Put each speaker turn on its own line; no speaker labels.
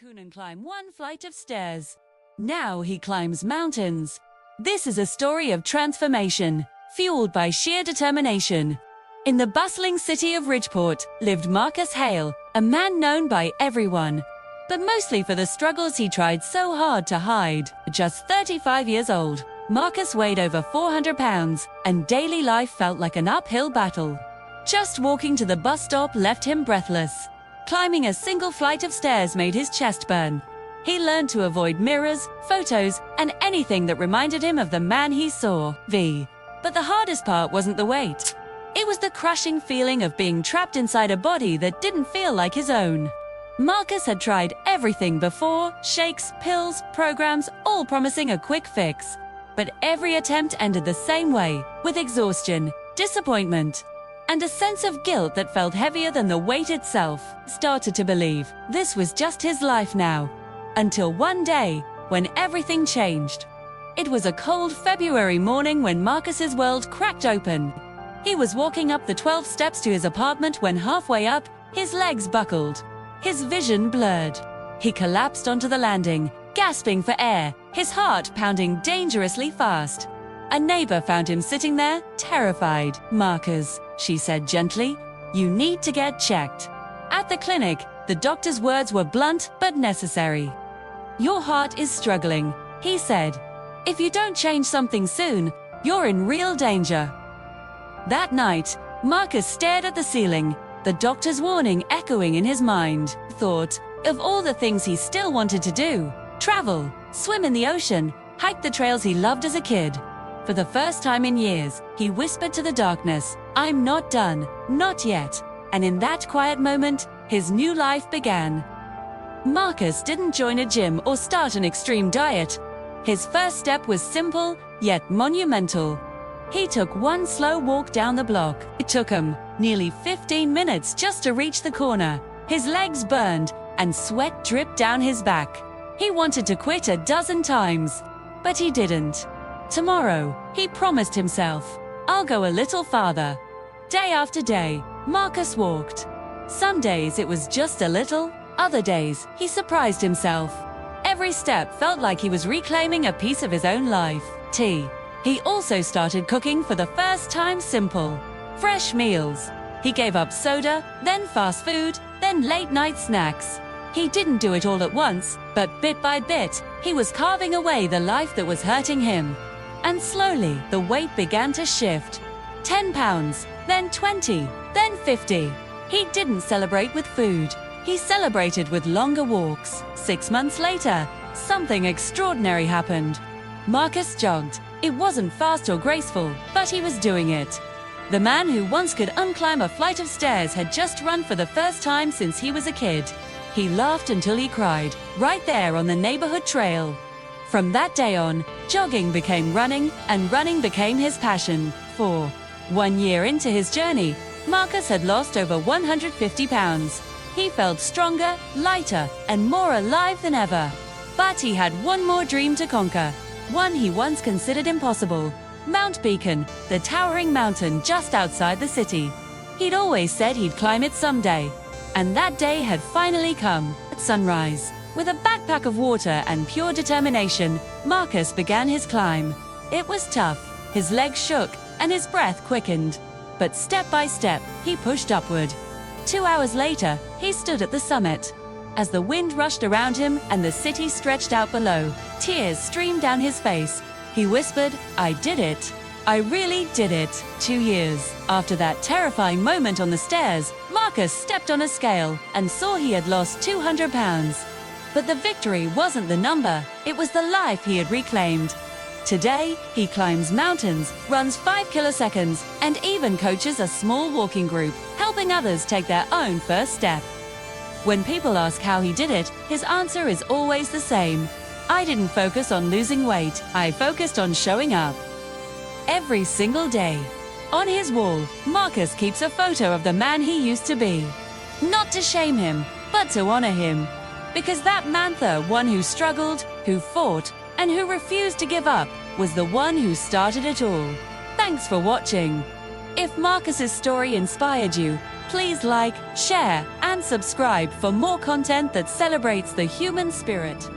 couldn't climb one flight of stairs. Now he climbs mountains. This is a story of transformation, fueled by sheer determination. In the bustling city of Ridgeport lived Marcus Hale, a man known by everyone, but mostly for the struggles he tried so hard to hide. Just 35 years old, Marcus weighed over 400 pounds, and daily life felt like an uphill battle. Just walking to the bus stop left him breathless. Climbing a single flight of stairs made his chest burn. He learned to avoid mirrors, photos, and anything that reminded him of the man he saw. But the hardest part wasn't the weight. It was the crushing feeling of being trapped inside a body that didn't feel like his own. Marcus had tried everything before: shakes, pills, programs, all promising a quick fix. But every attempt ended the same way, with exhaustion, disappointment, and a sense of guilt that felt heavier than the weight itself. Started to believe this was just his life now. Until one day, when everything changed. It was a cold February morning when Marcus's world cracked open. He was walking up the 12 steps to his apartment when halfway up, his legs buckled. His vision blurred. He collapsed onto the landing, gasping for air, his heart pounding dangerously fast. A neighbor found him sitting there, terrified. "Marcus," she said gently, "you need to get checked." At the clinic, the doctor's words were blunt but necessary. "Your heart is struggling," he said. "If you don't change something soon, you're in real danger." That night, Marcus stared at the ceiling, the doctor's warning echoing in his mind. Thought of all the things he still wanted to do: travel, swim in the ocean, hike the trails he loved as a kid. For the first time in years, he whispered to the darkness, "I'm not done, not yet." And in that quiet moment, his new life began. Marcus didn't join a gym or start an extreme diet. His first step was simple, yet monumental. He took one slow walk down the block. It took him nearly 15 minutes just to reach the corner. His legs burned, and sweat dripped down his back. He wanted to quit a dozen times, but he didn't. Tomorrow, he promised himself, "I'll go a little farther." Day after day, Marcus walked. Some days it was just a little, other days he surprised himself. Every step felt like he was reclaiming a piece of his own life. He also started cooking for the first time simple, fresh meals. He gave up soda, then fast food, then late-night snacks. He didn't do it all at once, but bit by bit, he was carving away the life that was hurting him. And slowly, the weight began to shift. 10 pounds, then 20, then 50. He didn't celebrate with food. He celebrated with longer walks. 6 months later, something extraordinary happened. Marcus jogged. It wasn't fast or graceful, but he was doing it. The man who once could unclimb a flight of stairs had just run for the first time since he was a kid. He laughed until he cried, right there on the neighborhood trail. From that day on, jogging became running, and running became his passion. 1 year into his journey, Marcus had lost over 150 pounds. He felt stronger, lighter, and more alive than ever. But he had one more dream to conquer, one he once considered impossible: Mount Beacon, the towering mountain just outside the city. He'd always said he'd climb it someday, and that day had finally come. At sunrise, with a backpack of water and pure determination, Marcus began his climb. It was tough, his legs shook, and his breath quickened. But step by step, he pushed upward. 2 hours later, he stood at the summit. As the wind rushed around him and the city stretched out below, tears streamed down his face. He whispered, "I did it. I really did it." 2 years after that terrifying moment on the stairs, Marcus stepped on a scale and saw he had lost 200 pounds. But the victory wasn't the number, it was the life he had reclaimed. Today, he climbs mountains, runs 5 kiloseconds, and even coaches a small walking group, helping others take their own first step. When people ask how he did it, his answer is always the same: "I didn't focus on losing weight, I focused on showing up." Every single day. On his wall, Marcus keeps a photo of the man he used to be. Not to shame him, but to honor him. Because that Mantha, one who struggled, who fought, and who refused to give up, was the one who started it all. Thanks for watching. If Marcus's story inspired you, Please like, share, and subscribe for more content that celebrates the human spirit.